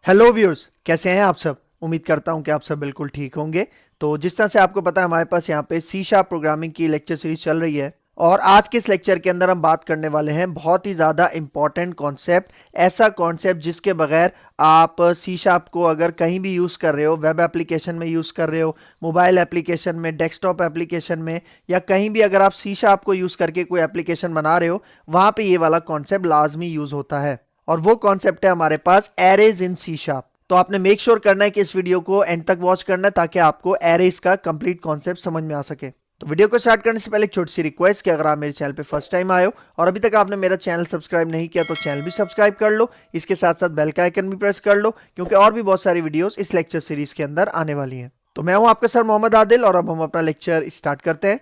Hello viewers, कैसे हैं आप सब। उम्मीद करता हूं कि आप सब बिल्कुल ठीक होंगे। तो जिस तरह से आपको पता है, हमारे पास यहाँ पे सी शार्प प्रोग्रामिंग की लेक्चर सीरीज चल रही है और आज के इस लेक्चर के अंदर हम बात करने वाले हैं बहुत ही ज़्यादा इंपॉर्टेंट कॉन्सेप्ट, ऐसा कॉन्सेप्ट जिसके बगैर आप सी शार्प को अगर कहीं भी यूज़ कर रहे हो, वेब एप्लीकेशन में यूज़ कर रहे हो, मोबाइल एप्लीकेशन में, डेस्कटॉप एप्लीकेशन में, या कहीं भी अगर आप सी शार्प को यूज़ करके कोई एप्लीकेशन बना रहे हो, वहाँ पे ये वाला कॉन्सेप्ट लाजमी यूज़ होता है। और वो कॉन्सेप्ट है हमारे पास एरेज इन सी शार्प। तो आपने मेक श्योर करना है कि इस वीडियो को एंड तक वॉच करना है ताकि आपको एरेज का कंप्लीट कॉन्सेप्ट समझ में आ सके। तो वीडियो को स्टार्ट करने से पहले एक छोटी सी रिक्वेस्ट कि अगर आप मेरे चैनल पे फर्स्ट टाइम आए हो और अभी तक आपने मेरा चैनल सब्सक्राइब नहीं किया तो चैनल भी सब्सक्राइब कर लो, इसके साथ साथ बेल का आइकन भी प्रेस कर लो क्योंकि और भी बहुत सारी वीडियोस इस लेक्चर सीरीज के अंदर आने वाली हैं। तो मैं हूं आपका सर मोहम्मद आदिल और अब हम अपना लेक्चर स्टार्ट करते हैं।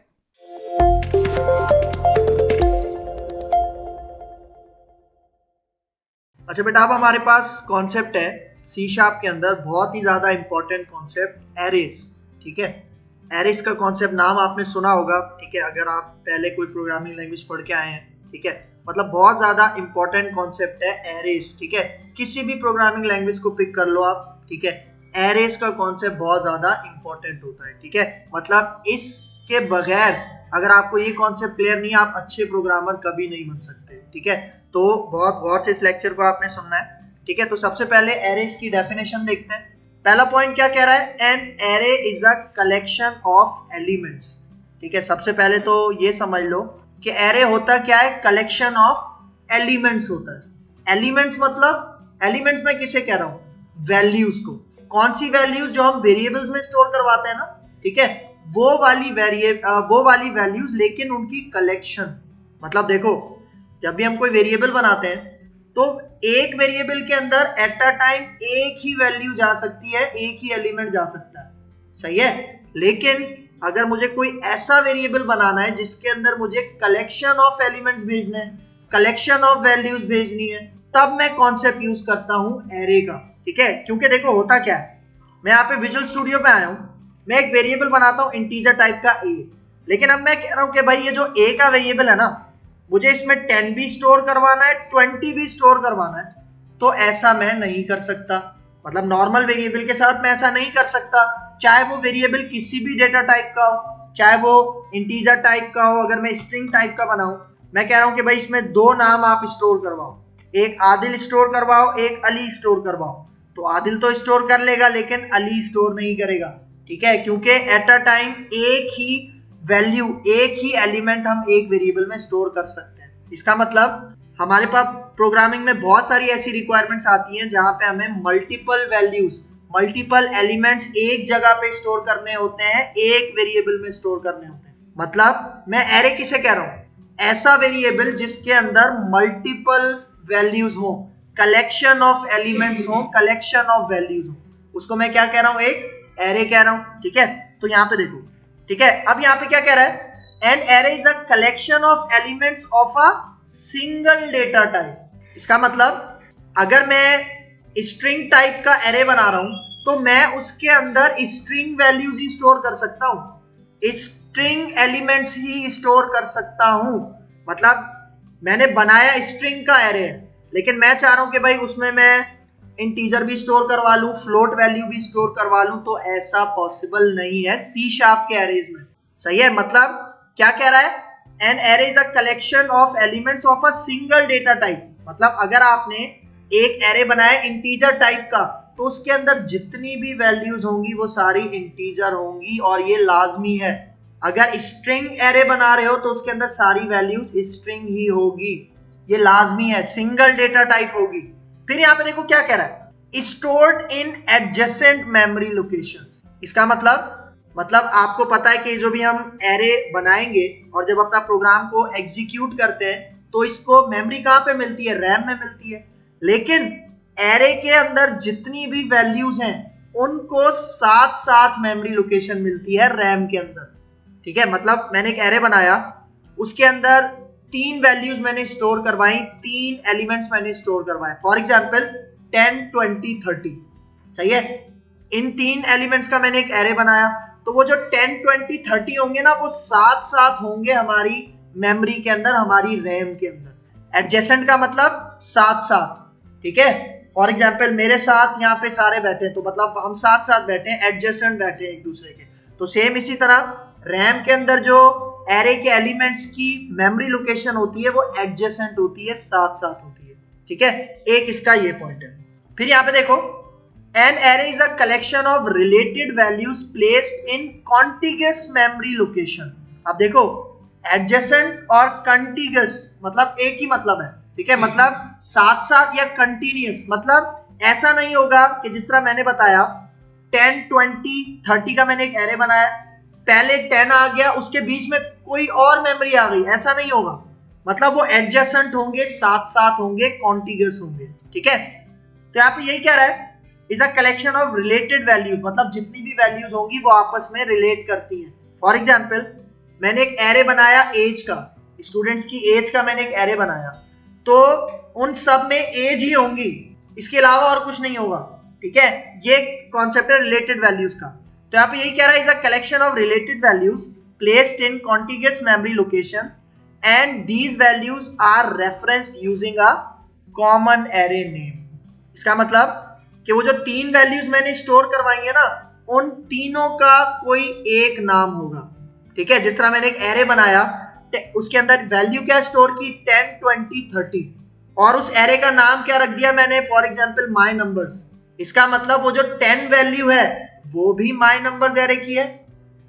अच्छा बेटा, अब हमारे पास कॉन्सेप्ट है सी शार्प के अंदर बहुत ही ज्यादा इंपॉर्टेंट कॉन्सेप्ट, एरेस। ठीक है, एरेस का कॉन्सेप्ट नाम आपने सुना होगा। ठीक है, अगर आप पहले कोई प्रोग्रामिंग लैंग्वेज पढ़ के आए हैं। ठीक है, मतलब बहुत ज्यादा इंपॉर्टेंट कॉन्सेप्ट है एरेस। ठीक है, किसी भी प्रोग्रामिंग लैंग्वेज को पिक कर लो आप। ठीक है, एरेस का कॉन्सेप्ट बहुत ज्यादा इंपॉर्टेंट होता है। ठीक है, मतलब इसके बगैर अगर आपको ये कॉन्सेप्ट क्लियर नहीं है, आप अच्छे प्रोग्रामर कभी नहीं बन सकते। ठीक है, तो बहुत गौर से इस लेक्चर को आपने सुनना है। ठीक है, तो सबसे पहले एरेस की डेफिनेशन देखते हैं। पहला पॉइंट क्या कह रहा है, an array is a collection of elements. ठीक है, सबसे पहले तो ये समझ लो कि एरे होता क्या है, कलेक्शन ऑफ एलिमेंट्स होता है। एलिमेंट्स मतलब, एलिमेंट्स में किसे कह रहा हूं, वैल्यूज को। कौन सी वैल्यूज, जो हम वेरिएबल्स में स्टोर करवाते हैं ना। ठीक है, वो वाली वैल्यूज, लेकिन उनकी कलेक्शन। मतलब देखो, जब भी हम कोई वेरिएबल बनाते हैं तो एक वेरिएबल के अंदर एट अ टाइम एक ही वैल्यू जा सकती है, एक ही एलिमेंट जा सकता है। सही है, लेकिन अगर मुझे कोई ऐसा वेरिएबल बनाना है जिसके अंदर मुझे कलेक्शन ऑफ एलिमेंट्स भेजने हैं, कलेक्शन ऑफ वैल्यूज भेजनी है, तब मैं कॉन्सेप्ट यूज करता हूं एरे का। ठीक है, क्योंकि देखो होता क्या है, मैं यहाँ पे विजुअल स्टूडियो पे आया हूं, मैं एक वेरिएबल बनाता हूं इंटीजर टाइप का ए, लेकिन अब मैं कह रहा हूं कि भाई ये जो ए का वेरिएबल है ना, मुझे इसमें 10 भी स्टोर करवाना है, 20 भी स्टोर करवाना है। तो ऐसा मैं नहीं कर सकता, मतलब नॉर्मल वेरिएबल के साथ मैं ऐसा नहीं कर सकता, चाहे वो वेरिएबल किसी भी डेटा टाइप का हो, चाहे वो इंटीजर टाइप का हो। अगर मैं स्ट्रिंग टाइप का बनाऊं, मैं कह रहा हूं कि भाई इसमें दो नाम आप स्टोर करवाओ, एक आदिल स्टोर करवाओ, एक अली स्टोर करवाओ। तो आदिल तो स्टोर कर लेगा लेकिन अली स्टोर नहीं करेगा। ठीक है, क्योंकि एट अ टाइम एक ही वैल्यू, एक ही एलिमेंट हम एक वेरिएबल में स्टोर कर सकते हैं। इसका मतलब हमारे पास प्रोग्रामिंग में बहुत सारी ऐसी रिक्वायरमेंट्स आती हैं जहां पे हमें मल्टीपल वैल्यूज, मल्टीपल एलिमेंट्स एक जगह पे स्टोर करने होते हैं, एक वेरिएबल में स्टोर करने होते हैं। मतलब मैं एरे किसे कह रहा हूं, ऐसा वेरिएबल जिसके अंदर मल्टीपल वैल्यूज हो, कलेक्शन ऑफ एलिमेंट्स हो, कलेक्शन ऑफ वैल्यूज हो, उसको मैं क्या कह रहा हूं, एक एरे कह रहा हूं। ठीक है, तो यहां पे देखो। ठीक है, अब यहां पे क्या कह रहा है, an array is a collection of elements of a single data type. इसका मतलब अगर मैं स्ट्रिंग टाइप का एरे बना रहा हूं तो मैं उसके अंदर स्ट्रिंग वैल्यूज ही स्टोर कर सकता हूं, स्ट्रिंग एलिमेंट्स ही स्टोर कर सकता हूं। मतलब मैंने बनाया स्ट्रिंग का एरे, लेकिन मैं चाह रहा हूं कि भाई उसमें मैं इंटीजर भी स्टोर करवा लूं, फ्लोट वैल्यू भी स्टोर करवा लूं, तो ऐसा पॉसिबल नहीं है सी शार्प के एरेज में। सही है, मतलब क्या कह रहा है, an array is a collection of elements of a single data type. मतलब अगर आपने एक एरे बनाया इंटीजर टाइप का, तो उसके अंदर जितनी भी वैल्यूज होंगी वो सारी इंटीजर होंगी, और ये लाजमी है। अगर स्ट्रिंग एरे बना रहे हो तो उसके अंदर सारी वैल्यूज स्ट्रिंग ही होगी, ये लाजमी है, सिंगल डेटा टाइप होगी। फिर यहां पे देखो क्या कह रहा है, stored in adjacent memory locations. इसका मतलब आपको पता है कि जो भी हम एरे बनाएंगे और जब अपना प्रोग्राम को एग्जीक्यूट करते हैं तो इसको मेमोरी कहां पे मिलती है, रैम में मिलती है। लेकिन एरे के अंदर जितनी भी वैल्यूज हैं उनको साथ साथ मेमोरी लोकेशन मिलती है रैम के अंदर। ठीक है, मतलब मैंने एक एरे बनाया, उसके अंदर 3 वैल्यूज मैंने स्टोर करवाई, 3 एलिमेंट्स मैंने स्टोर करवाए। For example 10, 20, 30। सही है, इन 3 एलिमेंट्स का मैंने एक एरे बनाया, तो वो जो 10, 20, 30 होंगे ना, वो साथ साथ होंगे हमारी मेमोरी के अंदर, हमारी रैम के अंदर। एडजेसेंट का मतलब साथ साथ। ठीक है, फॉर एग्जाम्पल मेरे साथ यहाँ पे सारे बैठे हैं, तो मतलब हम साथ साथ बैठे हैं, एडजेसेंट बैठे हैं एक दूसरे के। तो सेम इसी तरह रैम के अंदर जो एरे के एलिमेंट्स की मेमोरी लोकेशन होती है वो एडजेसेंट होती है, साथ साथ होती है, ठीक है। एक इसका ये पॉइंट है। फिर यहाँ पे देखो, an array is a collection of related values placed in contiguous memory location. अब देखो एडजेसेंट और कंटिगस मतलब एक ही मतलब है, ठीक है, मतलब साथ साथ या कंटिन्यूस। मतलब ऐसा नहीं होगा कि जिस तरह मैंने बताया 10, 20, 30 का मैंने एक एरे बनाया, पहले 10 आ गया, उसके बीच में कोई और मेमोरी आ गई, ऐसा नहीं होगा। मतलब वो एडजेसेंट होंगे, साथ साथ होंगे, कॉन्टिगस होंगे, ठीक है। तो यहाँ पे यही कह रहा है is a collection of related values, मतलब जितनी भी वैल्यूज होंगी वो आपस में रिलेट करती हैं। फॉर एग्जाम्पल मैंने एक एरे बनाया एज का, स्टूडेंट्स की एज का मैंने एक एरे बनाया, तो उन सब में एज ही होंगी, इसके अलावा और कुछ नहीं होगा, ठीक है। ये कॉन्सेप्ट है रिलेटेड वैल्यूज का। तो यहाँ पे यही कह रहा है is a collection of related values placed in contiguous memory location and these values are referenced using a common array name. इसका मतलब कि वो जो तीन वैल्यूज मैंने स्टोर करवाई है ना, उन तीनों का कोई एक नाम होगा, ठीक है। जिस तरह मैंने एक एरे बनाया, उसके अंदर वैल्यू क्या स्टोर की 10, 20, 30, और उस एरे का नाम क्या रख दिया मैंने, फॉर एग्जांपल माय नंबर्स। इसका मतलब वो जो 10 वैल्यू है वो भी माय नंबर्स एरे की है,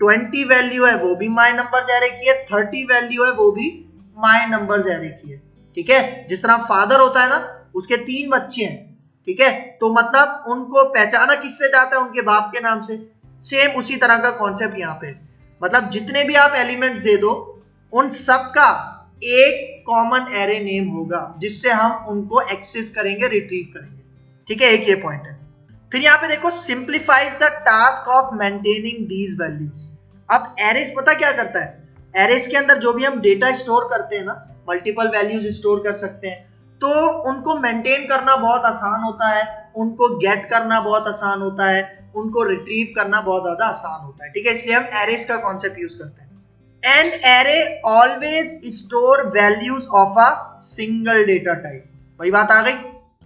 20 वैल्यू है वो भी माय नंबर्स एरे की है, 30 वैल्यू है वो भी माय नंबर्स एरे की है, ठीक है। जिस तरह फादर होता है ना, उसके 3 बच्चे हैं, ठीक है, तो मतलब उनको पहचाना किससे जाता है, उनके बाप के नाम से। सेम उसी तरह का कॉन्सेप्ट यहाँ पे, मतलब जितने भी आप एलिमेंट्स दे दो उन सब का एक कॉमन एरे नेम होगा जिससे हम उनको एक्सेस करेंगे, रिट्रीव करेंगे, ठीक है। एक ये पॉइंट है। फिर यहाँ पे देखो simplifies the task of maintaining these values. अब एरेस पता क्या करता है, एरेस के अंदर जो भी हम डेटा स्टोर करते हैं ना, मल्टीपल वैल्यूज स्टोर कर सकते हैं, तो उनको मेंटेन करना बहुत आसान होता है, उनको गेट करना बहुत आसान होता है, उनको रिट्रीव करना बहुत ज्यादा आसान होता है, ठीक है। इसलिए हम एरेस का कॉन्सेप्ट यूज करते हैं। An array always store values of a single data type. वही बात आ गई,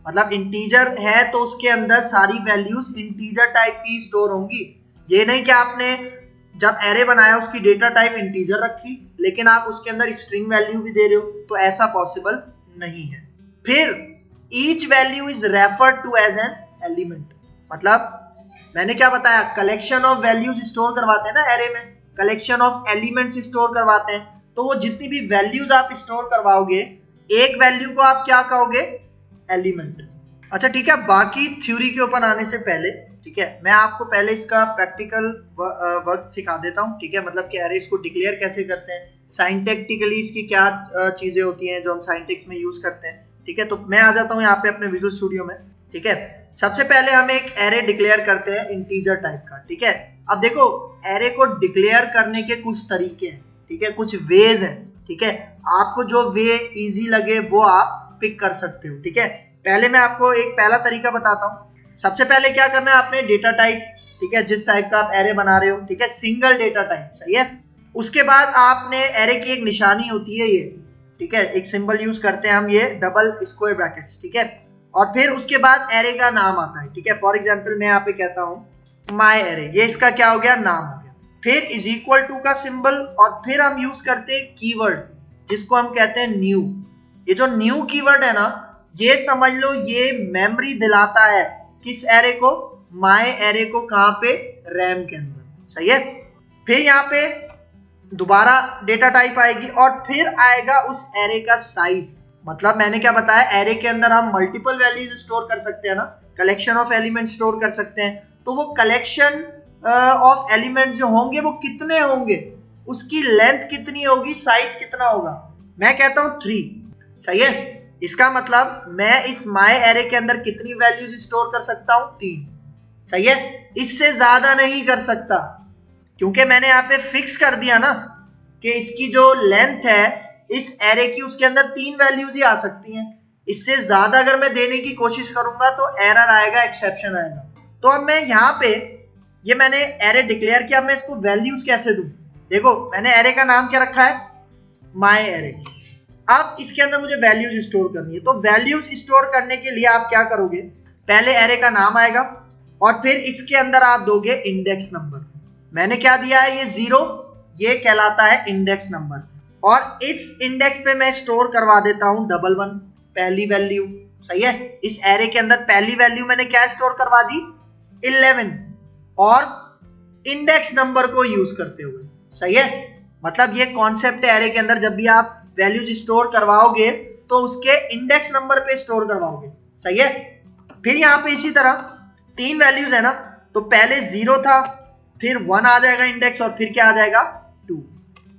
मतलब इंटीजर है तो उसके अंदर सारी वैल्यूज इंटीजर टाइप की स्टोर होंगी। ये नहीं कि आपने जब एरे बनाया उसकी डेटा टाइप इंटीजर रखी लेकिन आप उसके अंदर स्ट्रिंग वैल्यू भी दे रहे हो, तो ऐसा पॉसिबल नहीं है। फिर each value is referred to as an element, मतलब मैंने क्या बताया, कलेक्शन ऑफ वैल्यूज स्टोर करवाते हैं ना एरे में, कलेक्शन ऑफ एलिमेंट्स स्टोर करवाते हैं, तो वो जितनी भी वैल्यूज आप स्टोर करवाओगे, एक वैल्यू को आप क्या कहोगे, एलिमेंट। अच्छा ठीक है, बाकी थ्योरी के ऊपर आने से पहले, ठीक है, मैं आपको पहले इसका प्रैक्टिकल वर्क सिखा देता हूँ, ठीक है। मतलब कि एरेस को डिक्लेयर कैसे करते हैं, साइंटेक्टिकली इसकी क्या चीजें होती हैं जो हम साइंटेक्स में यूज करते हैं, ठीक है। तो मैं आ जाता हूँ यहाँ पे अपने विजुअल स्टूडियो में, ठीक है। सबसे पहले हम एक एरे डिक्लेयर करते हैं इंटीजर टाइप का, ठीक है। अब देखो एरे को डिक्लेयर करने के कुछ तरीके हैं, ठीक है, कुछ वेज हैं, ठीक है। आपको जो वे इजी लगे वो आप पिक कर सकते हो, ठीक है। पहले मैं आपको एक पहला तरीका बताता हूँ। सबसे पहले क्या करना है, आपने डेटा टाइप, ठीक है, जिस टाइप का आप एरे बना रहे हो, ठीक है, सिंगल डेटा टाइप, सही है। उसके बाद आपने एरे की एक निशानी होती है ये, ठीक है, एक सिंबल यूज करते हैं हम, ये डबल स्क्वायर ब्रैकेट्स, ठीक है। और फिर उसके बाद एरे का नाम आता है, ठीक है। फॉर एग्जांपल मैं यहाँ पे कहता हूँ माय एरे, ये इसका क्या हो गया, नाम हो गया। फिर इज इक्वल टू का सिंबल, और फिर हम यूज करते हैं कीवर्ड जिसको हम कहते हैं न्यू। ये जो न्यू कीवर्ड है ना, ये समझ लो ये मेमोरी दिलाता है किस एरे को, माय एरे को, कहां पे, रैम के अंदर, सही है। फिर यहाँ पे दोबारा डेटा टाइप आएगी और फिर आएगा उस एरे का साइज। मतलब मैंने क्या बताया, एरे के अंदर हम मल्टीपल वैल्यूज स्टोर कर सकते हैं ना, कलेक्शन ऑफ एलिमेंट स्टोर कर सकते हैं, तो वो कलेक्शन ऑफ एलिमेंट्स जो होंगे वो कितने होंगे, उसकी लेंथ कितनी होगी, साइज कितना होगा। मैं कहता हूं 3, सही है। इसका मतलब मैं इस माय एरे के अंदर कितनी वैल्यूज स्टोर कर सकता हूं, 3, सही है। इससे ज्यादा नहीं कर सकता क्योंकि मैंने यहाँ पे फिक्स कर दिया ना कि इसकी जो लेंथ है इस एरे की, उसके अंदर 3 वैल्यूज ही आ सकती हैं। इससे ज्यादा अगर मैं देने की कोशिश करूंगा तो एरर आएगा, एक्सेप्शन आएगा। तो अब मैं यहाँ पे ये मैंने एरे डिक्लेयर किया, मैं इसको वैल्यूज कैसे दूं। देखो मैंने एरे का नाम क्या रखा है, माय एरे। अब इसके अंदर मुझे वैल्यूज स्टोर करनी है, तो वैल्यूज स्टोर करने के लिए आप क्या करोगे, पहले एरे का नाम आएगा और फिर इसके अंदर आप दोगे इंडेक्स नंबर। मैंने क्या दिया है, ये 0, ये कहलाता है इंडेक्स नंबर। और इस इंडेक्स पे मैं स्टोर करवा देता हूं 11 पहली वैल्यू। सही है, इस एरे के अंदर पहली वैल्यू मैंने क्या स्टोर करवा दी, 11, और इंडेक्स नंबर को यूज करते हुए। सही है, मतलब ये कॉन्सेप्ट है एरे के अंदर जब भी आप वैल्यूज स्टोर करवाओगे तो उसके इंडेक्स नंबर पे स्टोर करवाओगे। सही है, फिर यहाँ पे इसी तरह 3 वैल्यूज है ना, तो पहले 0 था, फिर 1 आ जाएगा इंडेक्स, और फिर क्या आ जाएगा 2।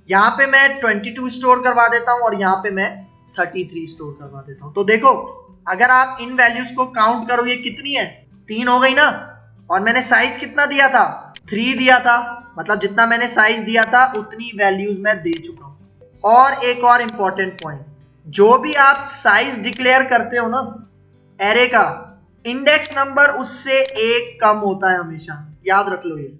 यहाँ पे मैं 22 स्टोर करवा देता हूँ और यहाँ पे मैं 33 स्टोर करवा देता हूँ। तो देखो अगर आप इन वैल्यूज को काउंट करो, ये कितनी है, 3 हो गई ना, और मैंने साइज कितना दिया था, 3 दिया था, मतलब जितना मैंने साइज दिया था उतनी वैल्यूज मैं दे चुका हूं। और एक और इंपॉर्टेंट पॉइंट, जो भी आप साइज डिक्लेयर करते हो ना एरे का, इंडेक्स नंबर उससे 1 कम होता है हमेशा, याद रख लो ये।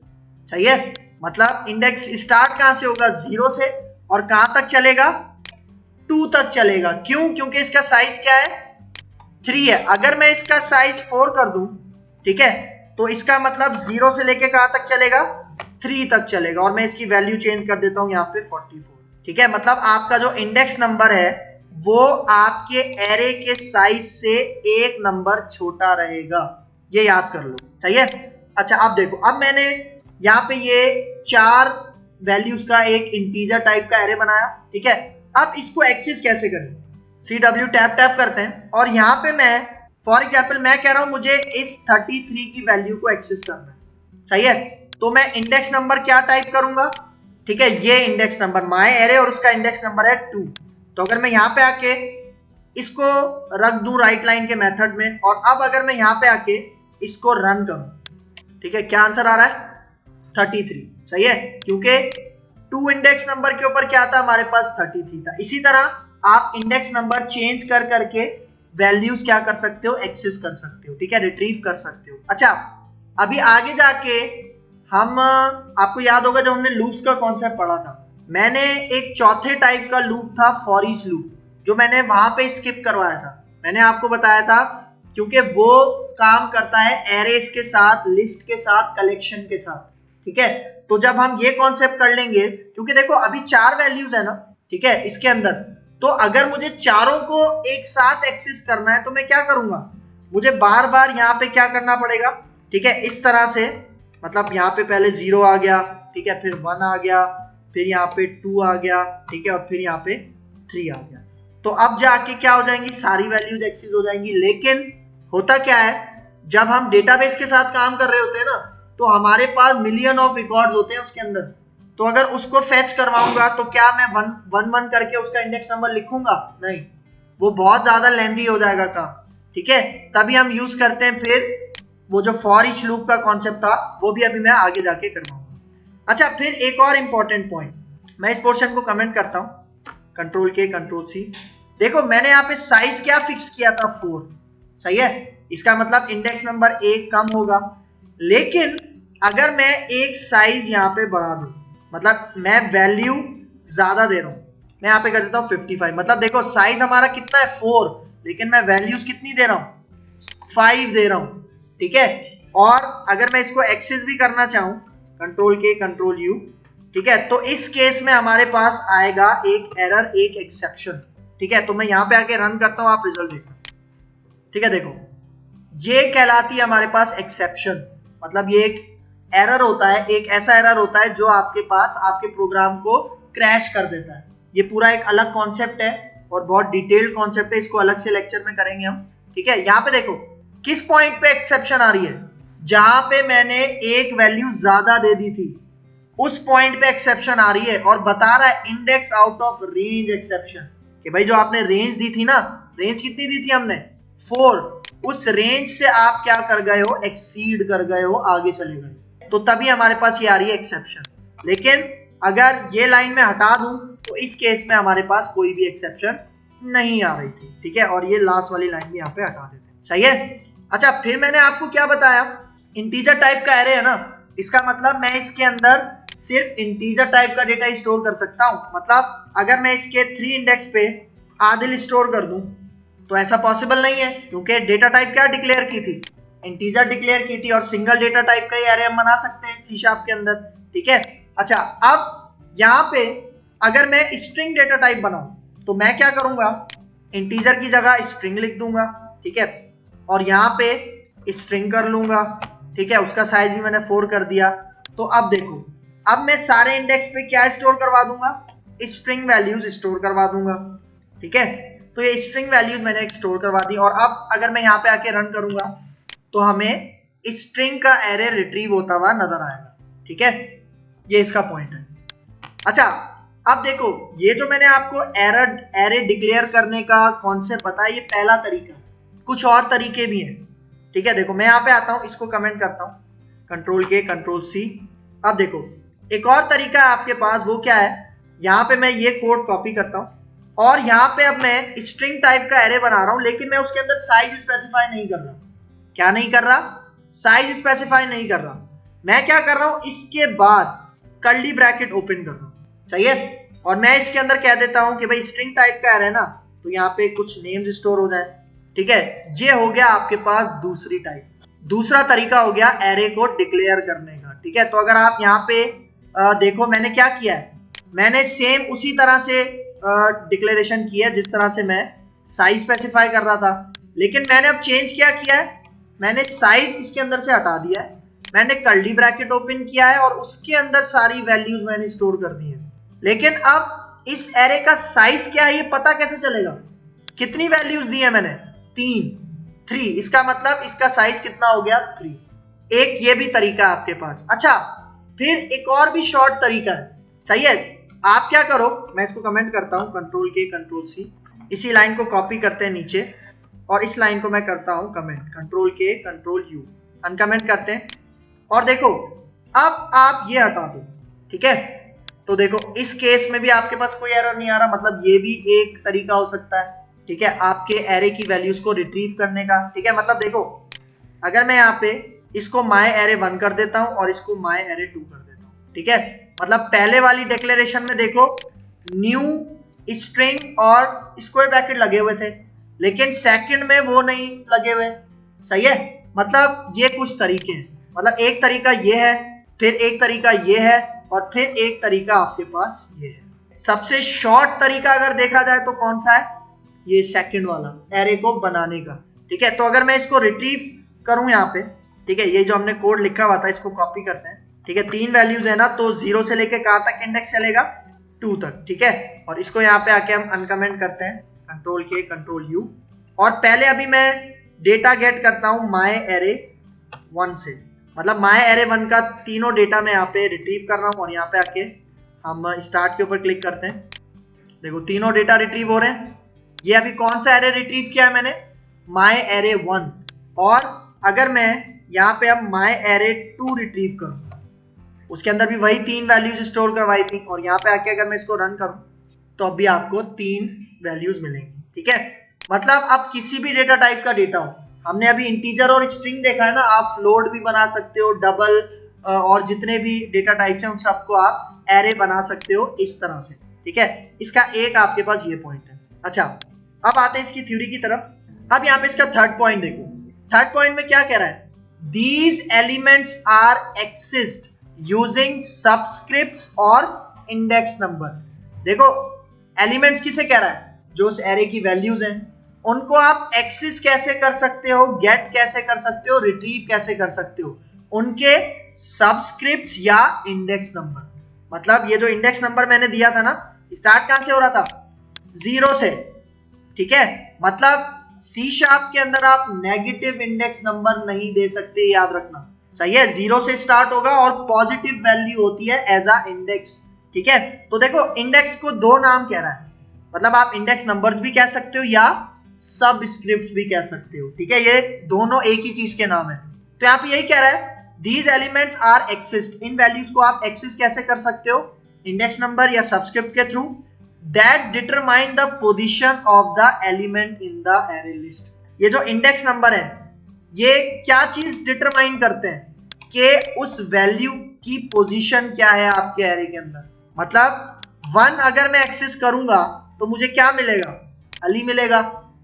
सही है, मतलब इंडेक्स स्टार्ट कहां से होगा, 0 से, और कहां तक चलेगा, 2 तक चलेगा। क्यों, क्योंकि इसका साइज क्या है, 3 है। अगर मैं इसका साइज 4 कर दूं, ठीक है, तो इसका मतलब 0 से लेके कहां तक चलेगा, 3 तक चलेगा। और मैं इसकी वैल्यू चेंज कर देता हूं यहाँ पे 44। ठीक है, मतलब आपका जो इंडेक्स नंबर है वो आपके एरे के साइज से 1 नंबर छोटा रहेगा, ये याद कर लो। सही है, अच्छा अब देखो, अब मैंने यहाँ पे ये 4 वैल्यूज का एक इंटीजर टाइप का एरे बनाया। ठीक है, अब इसको एक्सेस कैसे करें, CW टैप करते हैं, और यहाँ पे मैं फॉर एग्जाम्पल मैं कह रहा हूं मुझे इस 33 की वैल्यू को एक्सेस करना है। सही है, तो मैं इंडेक्स नंबर क्या टाइप करूंगा, ठीक है, ये इंडेक्स नंबर माय एरे और उसका इंडेक्स नंबर है 2। तो अगर मैं यहाँ पे आके इसको रख दूं राइट लाइन के मेथड में, और अब अगर मैं यहाँ पे आके इसको रन करूं, ठीक है, क्या आंसर आ रहा है, 33। सही है, क्योंकि 2 इंडेक्स नंबर के ऊपर क्या था, हमारे पास 33 था। इसी तरह आप इंडेक्स नंबर चेंज कर करके वैल्यूज क्या कर सकते हो, एक्सेस कर सकते हो। ठीक है, रिट्रीव कर सकते हो। अच्छा, अभी आगे जाके हम, आपको याद होगा जब हमने लूप्स का कॉन्सेप्ट पढ़ा था, मैंने एक चौथे टाइप का लूप था फॉर ईच लूप, जो मैंने वहां पे स्किप करवाया था। मैंने आपको बताया था क्योंकि वो काम करता है एरेस के साथ, लिस्ट के साथ, कलेक्शन के साथ। ठीक है, तो जब हम ये कॉन्सेप्ट कर लेंगे, क्योंकि देखो अभी 4 वैल्यूज है ना, ठीक है, इसके अंदर, तो अगर मुझे चारों को एक साथ एक्सेस करना है तो मैं क्या करूंगा, मुझे बार बार यहाँ पे क्या करना पड़ेगा। ठीक है, इस तरह से, मतलब यहाँ पे पहले 0 आ गया, ठीक है, फिर 1 आ गया, फिर यहाँ पे 2 आ गया, ठीक है, और फिर यहाँ पे 3 आ गया। तो अब जाके क्या हो जाएंगी, सारी वैल्यूज एक्सेस हो जाएंगी। लेकिन होता क्या है, जब हम डेटाबेस के साथ काम कर रहे होते हैं ना, तो हमारे पास मिलियन ऑफ रिकॉर्ड्स होते हैं उसके अंदर। तो अगर उसको फेच करवाऊंगा तो क्या मैं वन करके उसका इंडेक्स नंबर लिखूंगा, नहीं, वो बहुत ज्यादा लेंथी हो जाएगा काम। ठीक है, तभी हम यूज करते हैं फिर वो जो फॉर ईच लूप का कॉन्सेप्ट था, वो भी अभी मैं आगे जाके करवाऊंगा। अच्छा, फिर एक और इंपॉर्टेंट पॉइंट, मैं इस पोर्शन को कमेंट करता हूं, Ctrl+K Ctrl+C। देखो मैंने यहाँ पे साइज क्या फिक्स किया था, 4। सही है, इसका मतलब इंडेक्स नंबर 1 कम होगा। लेकिन अगर मैं एक साइज यहाँ पे बढ़ा दूं, मतलब मैं वैल्यू ज्यादा दे रहा हूं, मैं यहाँ पे कर देता हूँ 55, मतलब देखो साइज हमारा कितना है 4, लेकिन मैं वैल्यूज कितनी दे रहा हूँ, 5 दे रहा हूँ। ठीक है, और अगर मैं इसको एक्सेस भी करना चाहूँ, Ctrl+K Ctrl+U, ठीक है, तो इस केस में हमारे पास आएगा एक एरर, एक एक्सेप्शन। ठीक है, तो मैं यहाँ पे आके रन करता हूँ, आप रिजल्ट देखो। ठीक है, देखो ये कहलाती है हमारे पास एक्सेप्शन, मतलब ये एक एरर होता है, एक ऐसा एरर होता है जो आपके पास आपके प्रोग्राम को क्रैश कर देता है। ये पूरा एक अलग कॉन्सेप्ट है और बहुत डिटेल्ड कॉन्सेप्ट है, इसको अलग से लेक्चर में करेंगे हम। ठीक है, यहाँ पे देखो किस पॉइंट पे एक्सेप्शन आ रही है, जहां पे मैंने एक वैल्यू ज्यादा दे दी थी, उस पॉइंट पे एक्सेप्शन आ रही है, और बता रहा है index out of range exception, कि भाई जो आपने रेंज दी थी ना, रेंज कितनी दी थी हमने, 4, उस रेंज से आप क्या कर गए हो, एक्सीड कर गए हो, आगे चले गए, तो तभी हमारे पास ये आ रही है एक्सेप्शन। लेकिन अगर ये लाइन में हटा दूं तो इस केस में हमारे पास कोई भी एक्सेप्शन नहीं आ रही थी। ठीक है, और ये लास्ट वाली लाइन भी यहाँ पे हटा देते हैं। सही है, अच्छा फिर मैंने आपको क्या बताया, इंटीजर टाइप का एरे है ना, इसका मतलब मैं इसके अंदर सिर्फ इंटीजर टाइप का डेटा स्टोर कर सकता हूं। मतलब अगर मैं इसके 3 इंडेक्स पे आदिल स्टोर कर दूं तो ऐसा पॉसिबल नहीं है, क्योंकि डेटा टाइप क्या डिक्लेयर की थी, इंटीजर डिक्लेयर की थी और सिंगल डेटा टाइप का ही एरे हम बना सकते हैं सी शार्प के अंदर, ठीक है। अच्छा, अब यहाँ पे अगर मैं स्ट्रिंग डेटा टाइप बनाऊं तो मैं क्या करूंगा, इंटीजर की जगह स्ट्रिंग लिख दूंगा, ठीक है, और यहाँ पे स्ट्रिंग कर लूंगा, ठीक है, उसका साइज भी मैंने 4 कर दिया। तो अब देखो, अब मैं सारे इंडेक्स पे क्या स्टोर करवा दूंगा, स्ट्रिंग वैल्यूज स्टोर करवा दूंगा, ठीक है। तो ये स्ट्रिंग वैल्यूज मैंने स्टोर करवा दी और अब अगर मैं यहाँ पे आके रन करूंगा तो हमें स्ट्रिंग का एरे रिट्रीव होता हुआ नजर आएगा, ठीक है। ये इसका पॉइंट है। अच्छा, अब देखो, ये जो मैंने आपको एरे डिक्लेयर करने का कॉन्सेप्ट बताया, ये पहला तरीका, कुछ और तरीके भी हैं, ठीक है। देखो मैं यहाँ पे आता हूँ, इसको कमेंट करता हूँ, कंट्रोल के कंट्रोल सी। अब देखो एक और तरीका है आपके पास, वो क्या है, यहाँ पे मैं ये कोड कॉपी करता हूँ और यहाँ पे अब मैं स्ट्रिंग टाइप का एरे बना रहा हूँ, लेकिन मैं उसके अंदर साइज स्पेसिफाई नहीं कर रहा। क्या नहीं कर रहा, साइज स्पेसिफाई नहीं कर रहा। मैं क्या कर रहा हूँ, इसके बाद कर्ली ब्रैकेट ओपन कर रहा हूँ, सही है, और मैं इसके अंदर कह देता हूँ कि भाई स्ट्रिंग टाइप का एरे है ना, तो यहाँ पे कुछ नेम्स स्टोर हो जाए, ठीक है। ये हो गया आपके पास दूसरी टाइप, दूसरा तरीका हो गया एरे को डिक्लेयर करने का, ठीक है। तो अगर आप यहाँ पे देखो, मैंने क्या किया है, मैंने सेम उसी तरह से डिक्लेरेशन किया जिस तरह से मैं साइज स्पेसिफाई कर रहा था, लेकिन मैंने अब चेंज क्या किया है, मैंने साइज इसके अंदर से हटा दिया है, मैंने कर्ली ब्रैकेट ओपन किया है और उसके अंदर सारी वैल्यूज मैंने स्टोर कर दी है। लेकिन अब इस एरे का साइज क्या है ये पता कैसे चलेगा, कितनी वैल्यूज दी है मैंने, 3, इसका मतलब इसका साइज कितना हो गया, 3। एक ये भी तरीका है आपके पास। अच्छा, फिर एक और भी शॉर्ट तरीका है, सही है। आप क्या करो, मैं इसको कमेंट करता हूं, कंट्रोल के कंट्रोल सी, इसी लाइन को कॉपी करते हैं नीचे और इस लाइन को मैं करता हूं कमेंट, कंट्रोल के कंट्रोल यू, अनकमेंट करते हैं और देखो अब आप ये हटा दो, ठीक है। तो देखो इस केस में भी आपके पास कोई एरर नहीं आ रहा, मतलब ये भी एक तरीका हो सकता है, ठीक है, आपके एरे की वैल्यूज को रिट्रीव करने का, ठीक है। मतलब देखो, अगर मैं यहाँ पे इसको माय एरे 1 कर देता हूं और इसको माय एरे 2 कर देता हूं, ठीक है, मतलब पहले वाली डिक्लेरेशन में देखो न्यू स्ट्रिंग और स्क्वायर ब्रैकेट लगे हुए थे, लेकिन सेकंड में वो नहीं लगे हुए, सही है। मतलब ये कुछ तरीके हैं, मतलब एक तरीका ये है, फिर एक तरीका ये है और फिर एक तरीका आपके पास ये है। सबसे शॉर्ट तरीका अगर देखा जाए तो कौन सा है, ये सेकंड वाला, एरे को बनाने का, ठीक है। तो अगर मैं इसको रिट्रीव करूं यहाँ पे, ठीक है, ये जो हमने कोड लिखा हुआ था इसको कॉपी करते हैं, ठीक है, 3 वैल्यूज है ना, तो 0 से लेके कहां तक इंडेक्स चलेगा, 2 तक, ठीक है। और इसको यहाँ पे आके हम अनकमेंट करते हैं, कंट्रोल के कंट्रोल यू, और पहले अभी मैं डेटा गेट करता हूं माय एरे 1 से, मतलब माय एरे 1 का तीनों डेटा मैं यहाँ पे रिट्रीव कर रहा हूँ और यहाँ पे आके हम स्टार्ट के ऊपर क्लिक करते हैं। देखो तीनों डेटा रिट्रीव हो रहे हैं। ये अभी कौन सा एरे रिट्रीव किया है मैंने, माय एरे 1, और अगर मैं यहाँ पे अब माय एरे 2 रिट्रीव करूँ, उसके अंदर भी वही 3 वैल्यूज स्टोर करवाई थी, और यहाँ पे आके अगर मैं इसको रन करूँ तो अभी आपको 3 वैल्यूज मिलेंगी, ठीक है। मतलब आप किसी भी डेटा टाइप का डेटा हो, हमने अभी इंटीजर और स्ट्रिंग देखा है ना, आप फ्लोट भी बना सकते हो, डबल और जितने भी डेटा टाइप्स हैं उन सबको आप एरे बना सकते हो इस तरह से, ठीक है। इसका एक आपके पास ये पॉइंट है। अच्छा, अब आते हैं इसकी थ्योरी की तरफ। अब यहाँ पे इसका थर्ड पॉइंट देखो, थर्ड पॉइंट में क्या कह रहा है, these elements are exist using subscripts और इंडेक्स नंबर। देखो एलिमेंट्स किसे कह रहा है, जो उस एरे की वैल्यूज हैं उनको आप एक्सेस कैसे कर सकते हो, गेट कैसे कर सकते हो, रिट्रीव कैसे कर सकते हो, उनके सबस्क्रिप्ट्स या इंडेक्स नंबर। मतलब ये जो इंडेक्स नंबर मैंने दिया था ना, स्टार्ट कहां से हो रहा था, 0 से, ठीक है। मतलब सी शार्प के अंदर आप नेगेटिव इंडेक्स नंबर नहीं दे सकते, याद रखना, सही है। 0 से स्टार्ट होगा और पॉजिटिव वैल्यू होती है एज अ इंडेक्स, ठीक है। तो देखो इंडेक्स को 2 नाम कह रहा है, मतलब आप इंडेक्स नंबर्स भी कह सकते हो या सबस्क्रिप्ट भी कह सकते हो, ठीक है, ये दोनों एक ही चीज के नाम है। तो यहाँ पे यही कह रहा है, दीज एलिमेंट्स आर एक्सिस्ट, इन वैल्यूज को आप एक्सेस कैसे कर सकते हो, इंडेक्स नंबर या सबस्क्रिप्ट के थ्रू, that determine the position of the element in the array list. ये जो इंडेक्स नंबर है ये क्या चीज डिटरमाइन करते हैं कि उस वैल्यू की पोजीशन क्या है आपके एरे के अंदर। मतलब 1 अगर मैं एक्सेस करूंगा तो मुझे क्या मिलेगा, अली मिलेगा,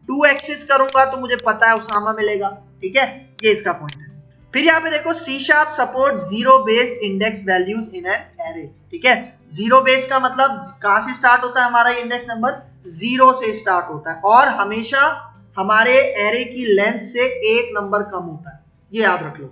2 एक्सेस करूंगा तो मुझे पता है उसामा मिलेगा, ठीक है, ये इसका पॉइंट है। फिर यहाँ पे देखो C# support zero based index values in an array, ठीक है। जीरो बेस का मतलब कहां से स्टार्ट होता है हमारा इंडेक्स नंबर, 0 से स्टार्ट होता है और हमेशा हमारे एरे की लेंथ से 1 नंबर कम होता है, ये याद रख लो।